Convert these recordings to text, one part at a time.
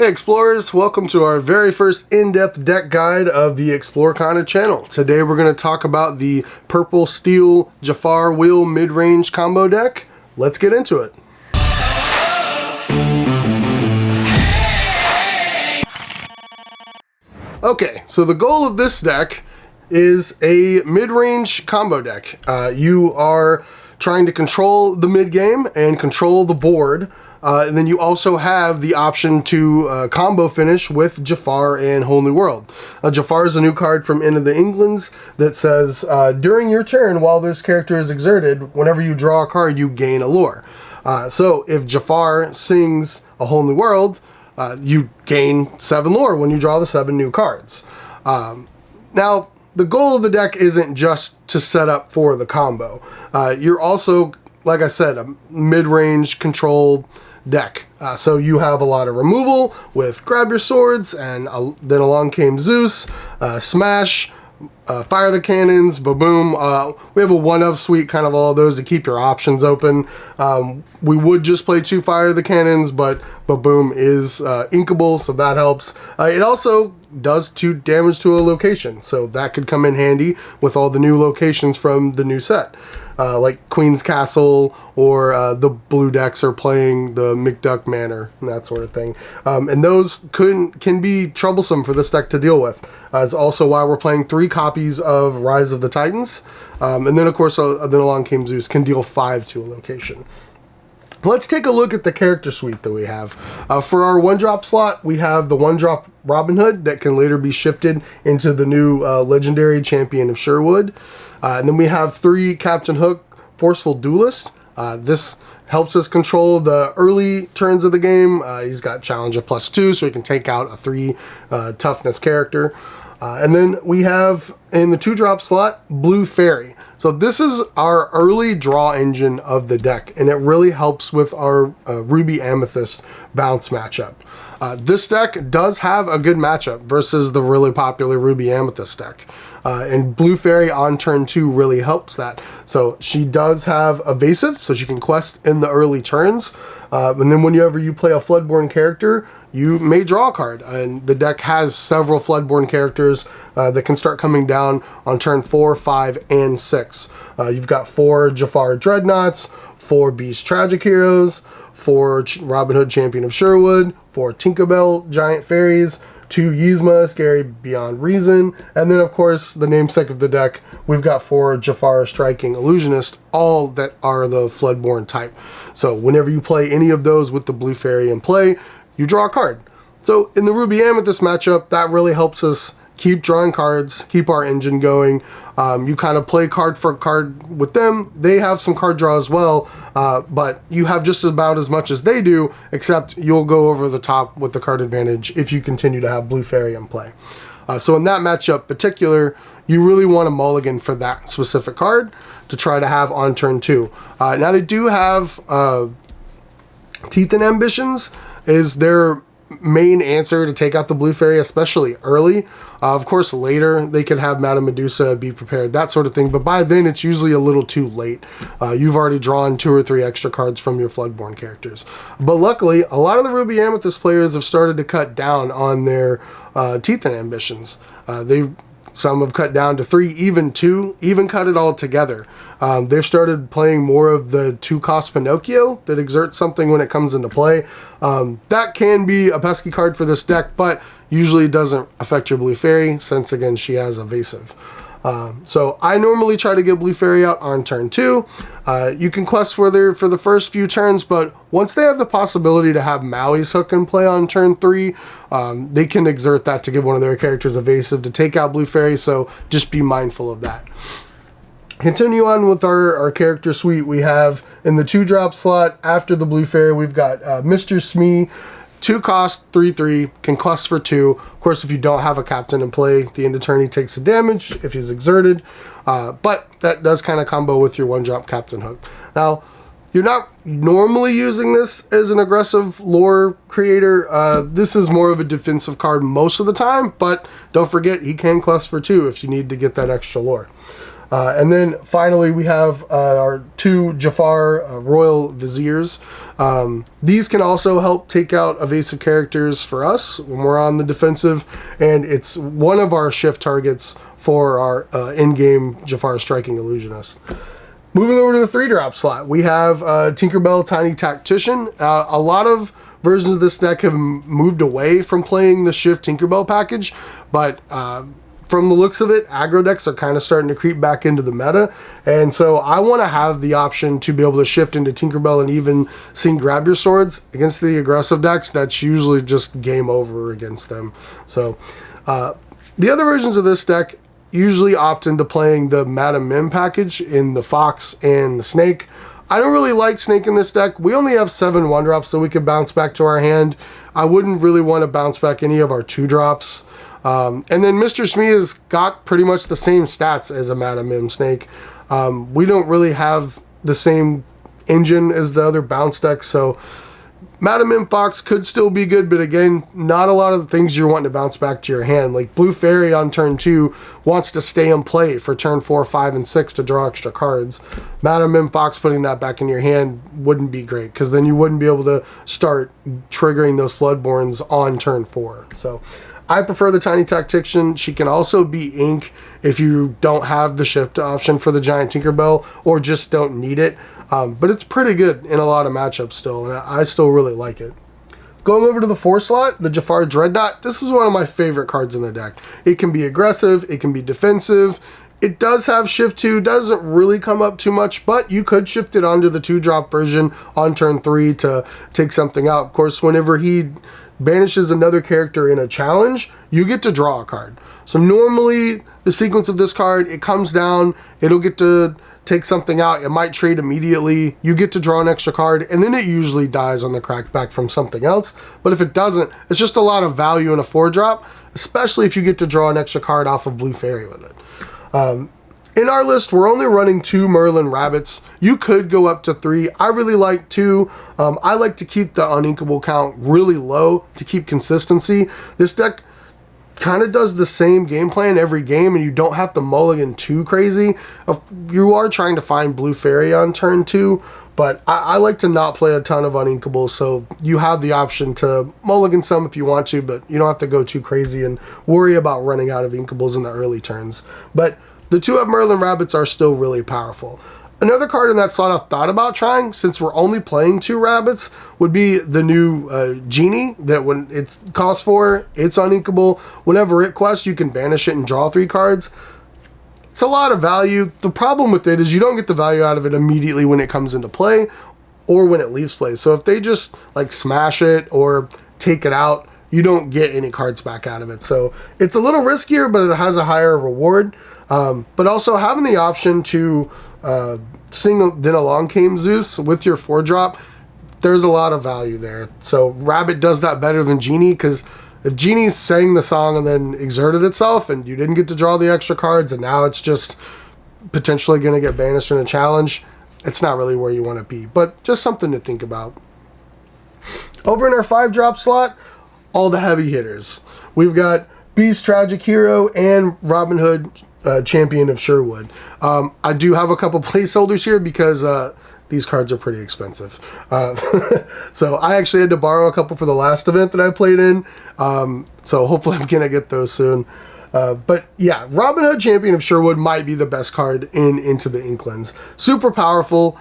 Hey Explorers, welcome to our very first in-depth deck guide of the Lorcana channel. Today we're going to talk about the Purple Steel Jafar Wheel mid-range combo deck. Let's get into it. Okay, so the goal of this deck is a mid-range combo deck. You are trying to control the mid-game and control the board. And then you also have the option to combo finish with Jafar and Whole New World. Jafar is a new card from Into the Englands that says, during your turn, while this character is exerted, whenever you draw a card, you gain a lore. So if Jafar sings a Whole New World, you gain 7 lore when you draw the 7 new cards. Now, the goal of the deck isn't just to set up for the combo. You're also, like I said, a mid-range controlled deck. So you have a lot of removal with Grab Your Swords, and then along came Zeus, Smash, Fire the Cannons, Ba-Boom. We have a one-of suite, kind of all those to keep your options open. We would just play 2 Fire the Cannons, but Ba-Boom is inkable, so that helps. It also does 2 damage to a location, so that could come in handy with all the new locations from the new set. Like Queen's Castle, or the blue decks are playing the McDuck Manor and that sort of thing. And those can be troublesome for this deck to deal with. It's also why we're playing 3 copies of Rise of the Titans. And then, of course, then along came Zeus, can deal 5 to a location. Let's take a look at the character suite that we have. For our 1-drop slot, we have the 1-drop Robin Hood that can later be shifted into the new legendary champion of Sherwood. And then we have 3 Captain Hook Forceful Duelist. This helps us control the early turns of the game. He's got challenge of +2, so he can take out a 3 toughness character. And then we have, in the 2-drop slot, Blue Fairy. So this is our early draw engine of the deck, and it really helps with our Ruby Amethyst bounce matchup. This deck does have a good matchup versus the really popular Ruby Amethyst deck. And Blue Fairy on turn 2 really helps that. So she does have evasive, so she can quest in the early turns. And then whenever you play a Floodborn character, you may draw a card, and the deck has several Floodborn characters that can start coming down on turn 4, 5, and 6. You've got 4 Jafar Dreadnoughts, 4 Beast Tragic Heroes, 4 Robin Hood Champion of Sherwood, 4 Tinkerbell Giant Fairies, 2 Yzma Scary Beyond Reason, and then of course the namesake of the deck, we've got 4 Jafar Striking Illusionist, all that are the Floodborn type. So whenever you play any of those with the Blue Fairy in play, you draw a card. So in the Ruby Amethyst matchup, that really helps us keep drawing cards, keep our engine going. You kind of play card for card with them. They have some card draw as well, but you have just about as much as they do, except you'll go over the top with the card advantage if you continue to have Blue Fairy in play. So in that matchup particular, you really want a mulligan for that specific card to try to have on turn 2. Now they do have Teeth and Ambitions is their main answer to take out the Blue Fairy, especially early. Of course, later they could have Madame Medusa, Be Prepared, that sort of thing, but by then it's usually a little too late. You've already drawn 2 or 3 extra cards from your Floodborn characters. But luckily, a lot of the Ruby Amethyst players have started to cut down on their Teeth and Ambitions. Some have cut down to 3, even 2, even cut it all together. They've started playing more of the 2-cost Pinocchio that exerts something when it comes into play. That can be a pesky card for this deck, but usually doesn't affect your Blue Fairy, since again she has evasive. So I normally try to get Blue Fairy out on turn 2. You can quest for the first few turns, but once they have the possibility to have Maui's Hook in play on turn 3, they can exert that to give one of their characters evasive to take out Blue Fairy, so just be mindful of that. Continue on with our character suite. We have in the 2-drop slot, after the Blue Fairy, we've got Mr. Smee, 2 cost, 3/3, can quest for 2. Of course, if you don't have a captain in play, the end of turn he takes the damage if he's exerted. But that does kind of combo with your 1-drop Captain Hook. Now, you're not normally using this as an aggressive lore creator. This is more of a defensive card most of the time, but don't forget he can quest for 2 if you need to get that extra lore. And then finally we have our 2 Jafar Royal Viziers. These can also help take out evasive characters for us when we're on the defensive, and it's one of our shift targets for our in-game Jafar Striking Illusionist. Moving over to the 3-drop slot, we have Tinkerbell Tiny Tactician. A lot of versions of this deck have moved away from playing the Shift Tinkerbell package, but from the looks of it, aggro decks are kind of starting to creep back into the meta, and so I want to have the option to be able to shift into Tinkerbell and even sing Grab Your Swords against the aggressive decks. That's usually just game over against them. So the other versions of this deck usually opt into playing the Madam Mim package in the Fox and the Snake. I don't really like Snake in this deck. We only have 7 1-drops, so we can bounce back to our hand. I wouldn't really want to bounce back any of our 2-drops. And then Mr. Smee has got pretty much the same stats as a Madam Mim Snake. We don't really have the same engine as the other bounce decks, so Madam Mim Fox could still be good, but again, not a lot of the things you're wanting to bounce back to your hand. Like Blue Fairy on turn 2 wants to stay in play for turn 4, 5, and 6 to draw extra cards. Madam Mim Fox putting that back in your hand wouldn't be great, because then you wouldn't be able to start triggering those Floodborns on turn 4. So I prefer the Tiny Tactician. She can also be ink if you don't have the shift option for the Giant Tinkerbell or just don't need it. But it's pretty good in a lot of matchups still, and I still really like it. Going over to the 4 slot, the Jafar Dreadnought. This is one of my favorite cards in the deck. It can be aggressive, it can be defensive. It does have Shift 2, doesn't really come up too much, but you could shift it onto the 2-drop version on turn 3 to take something out. Of course, whenever he banishes another character in a challenge, you get to draw a card. So normally, the sequence of this card, it comes down, it'll get to take something out, it might trade immediately, you get to draw an extra card, and then it usually dies on the crackback from something else. But if it doesn't, it's just a lot of value in a 4-drop, especially if you get to draw an extra card off of Blue Fairy with it. In our list, we're only running 2 Merlin Rabbits. You could go up to 3. I really like 2. I like to keep the uninkable count really low to keep consistency. This deck kind of does the same game plan every game, and you don't have to mulligan too crazy. You are trying to find Blue Fairy on turn 2, but I like to not play a ton of uninkables, so you have the option to mulligan some if you want to, but you don't have to go too crazy and worry about running out of inkables in the early turns. But the 2 of Merlin Rabbits are still really powerful. Another card in that slot I've thought about trying, since we're only playing 2 rabbits, would be the new Genie, that when it costs 4, it's uninkable. Whenever it quests, you can banish it and draw 3 cards. It's a lot of value. The problem with it is you don't get the value out of it immediately when it comes into play or when it leaves play. So if they just like smash it or take it out, you don't get any cards back out of it. So it's a little riskier, but it has a higher reward. But also having the option to sing Then Along Came Zeus with your 4-drop, there's a lot of value there. So Rabbit does that better than Genie, because if Genie sang the song and then exerted itself and you didn't get to draw the extra cards and now it's just potentially going to get banished in a challenge, it's not really where you want to be. But just something to think about. Over in our 5-drop slot, all the heavy hitters. We've got Beast Tragic Hero and Robin Hood Champion of Sherwood. I do have a couple placeholders here because these cards are pretty expensive. So I actually had to borrow a couple for the last event that I played in. So hopefully I'm going to get those soon. But yeah, Robin Hood Champion of Sherwood might be the best card in Into the Inklings. Super powerful.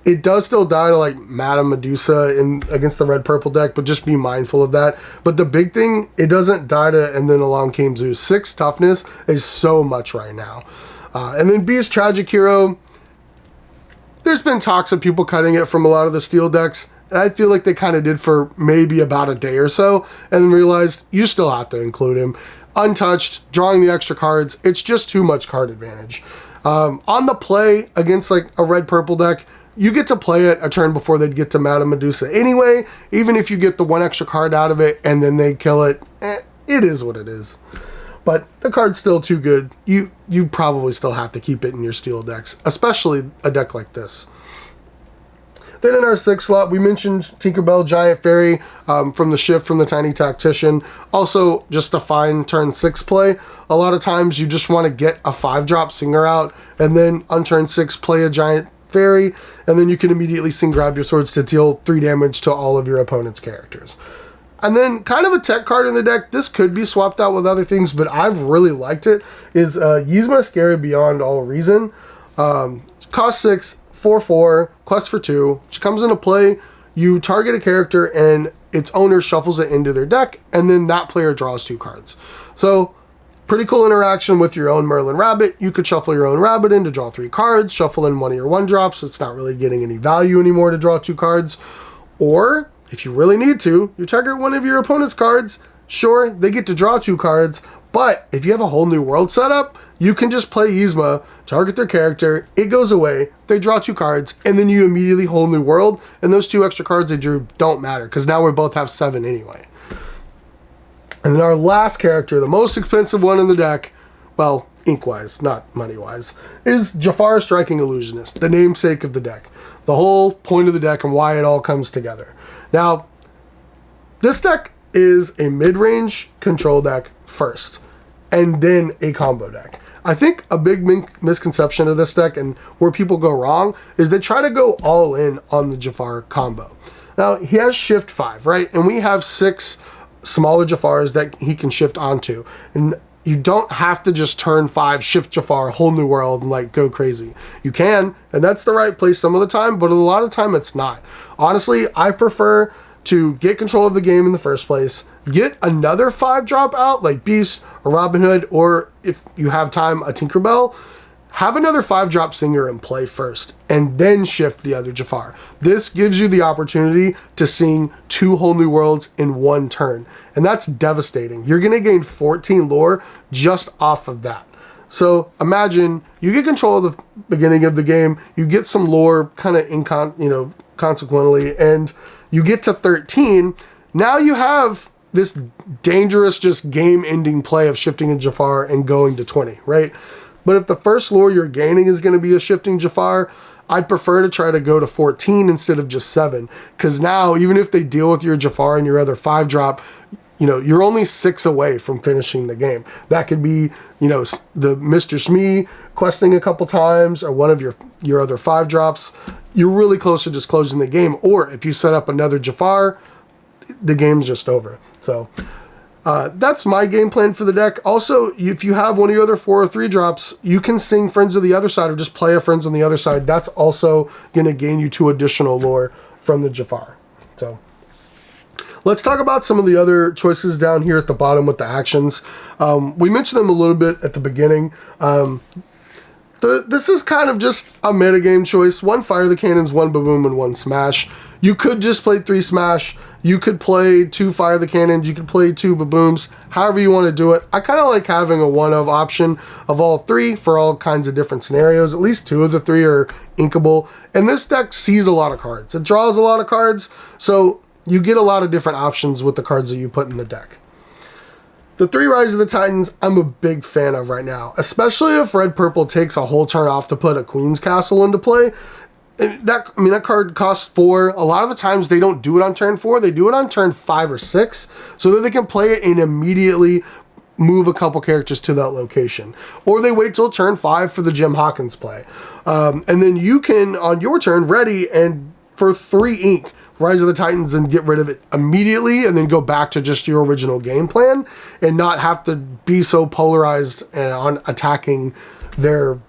It does still die to like Madame Medusa against the red-purple deck, but just be mindful of that. But the big thing, it doesn't die to And Then Along Came Zeus. 6 toughness is so much right now. And then Beast Tragic Hero, there's been talks of people cutting it from a lot of the steel decks. I feel like they kind of did for maybe about a day or so, and then realized you still have to include him. Untouched, drawing the extra cards, it's just too much card advantage. On the play against like a red-purple deck, you get to play it a turn before they'd get to Madame Medusa anyway. Even if you get the 1 extra card out of it and then they kill it, it is what it is. But the card's still too good. You probably still have to keep it in your steel decks, especially a deck like this. Then in our 6th slot, we mentioned Tinkerbell, Giant Fairy from the shift from the Tiny Tactician. Also, just a fine turn 6 play. A lot of times you just want to get a 5-drop Singer out, and then on turn 6, play a Giant Fairy, and then you can immediately sing Grab Your Swords to deal 3 damage to all of your opponent's characters. And then kind of a tech card in the deck, this could be swapped out with other things, but I've really liked it, is Yzma Scary Beyond All Reason. Cost 6, 4/4, quest for 2. She comes into play, you target a character and its owner shuffles it into their deck, and then that player draws 2 cards. So, pretty cool interaction with your own Merlin Rabbit. You could shuffle your own Rabbit in to draw 3 cards, shuffle in one of your 1-drops, it's not really getting any value anymore to draw 2 cards. Or, if you really need to, you target one of your opponent's cards. Sure, they get to draw 2 cards, but if you have a whole new world setup, you can just play Yzma, target their character, it goes away, they draw 2 cards, and then you immediately whole new world, and those 2 extra cards they drew don't matter, because now we both have 7 anyway. And then our last character, the most expensive one in the deck, well, ink-wise, not money-wise, is Jafar Striking Illusionist, the namesake of the deck. The whole point of the deck and why it all comes together. Now, this deck is a mid-range control deck first, and then a combo deck. I think a big misconception of this deck and where people go wrong is they try to go all in on the Jafar combo. Now, he has shift 5, right? And we have 6 smaller Jafars that he can shift onto. And you don't have to just turn 5, shift Jafar, whole new world, and like go crazy. You can, and that's the right place some of the time, but a lot of the time it's not. Honestly, I prefer to get control of the game in the first place, get another 5-drop out like Beast or Robin Hood, or if you have time, a Tinkerbell. Have another 5-drop Singer in play first, and then shift the other Jafar. This gives you the opportunity to sing 2 whole new worlds in 1 turn, and that's devastating. You're going to gain 14 lore just off of that. So imagine you get control of the beginning of the game, you get some lore kind of consequently, and you get to 13. Now you have this dangerous just game-ending play of shifting a Jafar and going to 20, right? But if the first lore you're gaining is going to be a shifting Jafar, I'd prefer to try to go to 14 instead of just 7. Because now, even if they deal with your Jafar and your other 5-drop, you're only 6 away from finishing the game. That could be, the Mr. Smee questing a couple times, or one of your other 5-drops. You're really close to just closing the game. Or if you set up another Jafar, the game's just over. So that's my game plan for the deck. Also, if you have one of your other 4 or 3-drops, you can sing Friends of the Other Side or just play a Friends on the Other Side. That's also going to gain you 2 additional lore from the Jafar. So let's talk about some of the other choices down here at the bottom with the actions. We mentioned them a little bit at the beginning. This is kind of just a metagame choice. 1 Fire the Cannons, 1 Boom, and 1 Smash. You could just play 3 Smash. You could play 2 Fire the Cannons. You could play 2 Babooms. However you want to do it. I kind of like having a one-of option of all 3 for all kinds of different scenarios. At least 2 of the 3 are inkable. And this deck sees a lot of cards. It draws a lot of cards. So you get a lot of different options with the cards that you put in the deck. The 3 Rise of the Titans, I'm a big fan of right now, especially if red-purple takes a whole turn off to put a Queen's Castle into play. That card costs 4. A lot of the times they don't do it on turn 4, they do it on turn 5 or 6, so that they can play it and immediately move a couple characters to that location. Or they wait till turn 5 for the Jim Hawkins play. And then you can, on your turn, ready, and for 3 ink, Rise of the Titans and get rid of it immediately and then go back to just your original game plan and not have to be so polarized on attacking their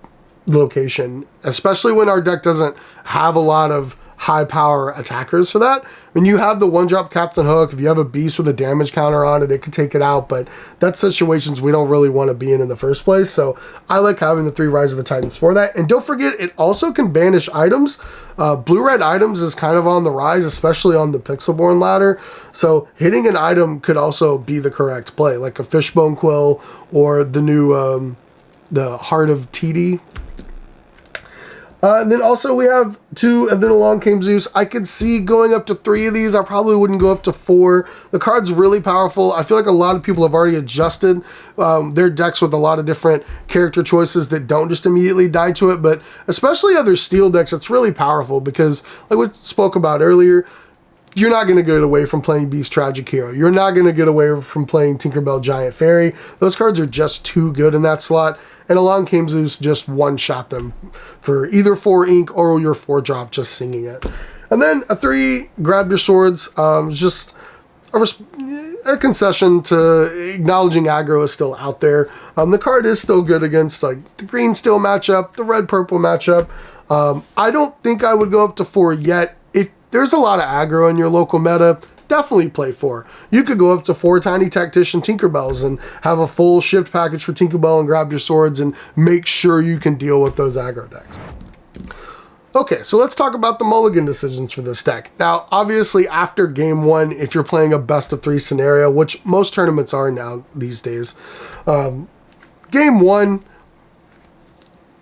location, especially when our deck doesn't have a lot of high power attackers for that. When you have the 1-drop Captain Hook, if you have a beast with a damage counter on it, it could take it out, but that's situations we don't really want to be in the first place. So I like having the 3 Rise of the Titans for that. And don't forget, it also can banish items. Blue-red items is kind of on the rise, especially on the Pixelborn ladder. So hitting an item could also be the correct play, like a Fishbone Quill or the new the Heart of TD. And then also we have 2, and then along came Zeus. I could see going up to 3 of these. I probably wouldn't go up to 4. The card's really powerful. I feel like a lot of people have already adjusted their decks with a lot of different character choices that don't just immediately die to it, but especially other steel decks, it's really powerful because, like we spoke about earlier, you're not going to get away from playing Beast Tragic Hero. You're not going to get away from playing Tinkerbell Giant Fairy. Those cards are just too good in that slot. And along came Zeus, just one-shot them for either 4 ink or your 4-drop, just singing it. And then a 3, grab your swords, just a concession to acknowledging aggro is still out there. The card is still good against like the green-steel matchup, the red-purple matchup. I don't think I would go up to 4 yet. If there's a lot of aggro in your local meta, definitely play 4. You could go up to 4 tiny Tactician Tinkerbells and have a full shift package for Tinkerbell and grab your swords and make sure you can deal with those aggro decks. Okay, so let's talk about the mulligan decisions for this deck. Now, obviously, after game 1, if you're playing a best of 3 scenario, which most tournaments are now these days, game 1,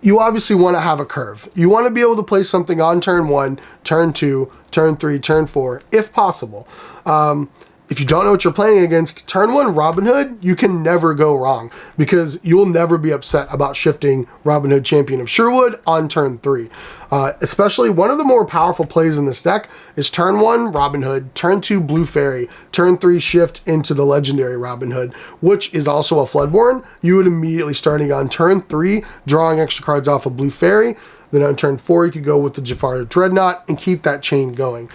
you obviously want to have a curve. You want to be able to play something on turn 1, turn 2, turn 3, turn 4, if possible. If you don't know what you're playing against, turn 1 Robin Hood, you can never go wrong because you'll never be upset about shifting Robin Hood Champion of Sherwood on turn 3. Especially one of the more powerful plays in this deck is turn 1 Robin Hood, turn 2 Blue Fairy, turn 3 shift into the legendary Robin Hood, which is also a Floodborn. You would immediately starting on turn 3, drawing extra cards off of Blue Fairy. Then on turn 4, you could go with the Jafar Dreadnought and keep that chain going.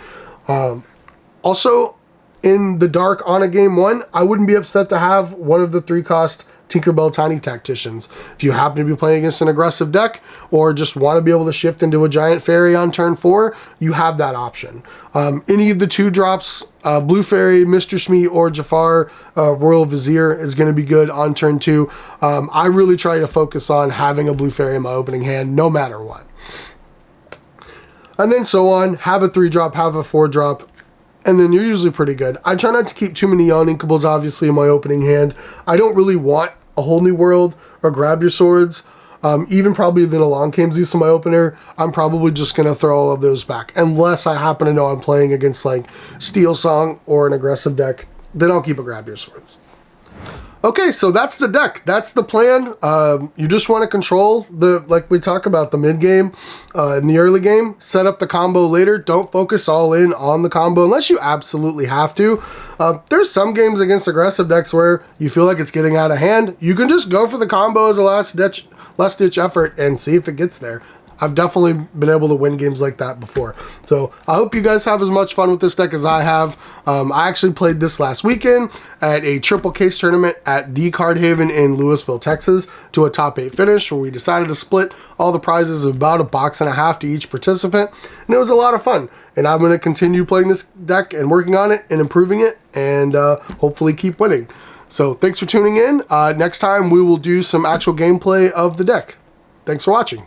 Also, in the dark on a game 1, I wouldn't be upset to have one of the 3-cost Tinkerbell Tiny Tacticians. If you happen to be playing against an aggressive deck or just want to be able to shift into a Giant Fairy on turn 4, you have that option. Any of the 2-drops, Blue Fairy, Mr. Smee, or Jafar Royal Vizier is going to be good on turn 2. I really try to focus on having a Blue Fairy in my opening hand no matter what. And then so on, have a 3-drop, have a 4-drop, and then you're usually pretty good. I try not to keep too many uninkables, obviously, in my opening hand. I don't really want a whole new world or grab your swords. Even probably then along came Zeus in my opener, I'm probably just going to throw all of those back. Unless I happen to know I'm playing against like Steel Song or an aggressive deck, then I'll keep a grab your swords. Okay, so that's the deck. That's the plan. You just want to control the, like we talk about, the mid game in the early game. Set up the combo later. Don't focus all in on the combo unless you absolutely have to. There's some games against aggressive decks where you feel like it's getting out of hand. You can just go for the combo as a last ditch effort and see if it gets there. I've definitely been able to win games like that before. So I hope you guys have as much fun with this deck as I have. I actually played this last weekend at a triple case tournament at the Card Haven in Louisville, Texas, to a top 8 finish where we decided to split all the prizes of about $1.50 to each participant. And it was a lot of fun. And I'm going to continue playing this deck and working on it and improving it and hopefully keep winning. So thanks for tuning in. Next time we will do some actual gameplay of the deck. Thanks for watching.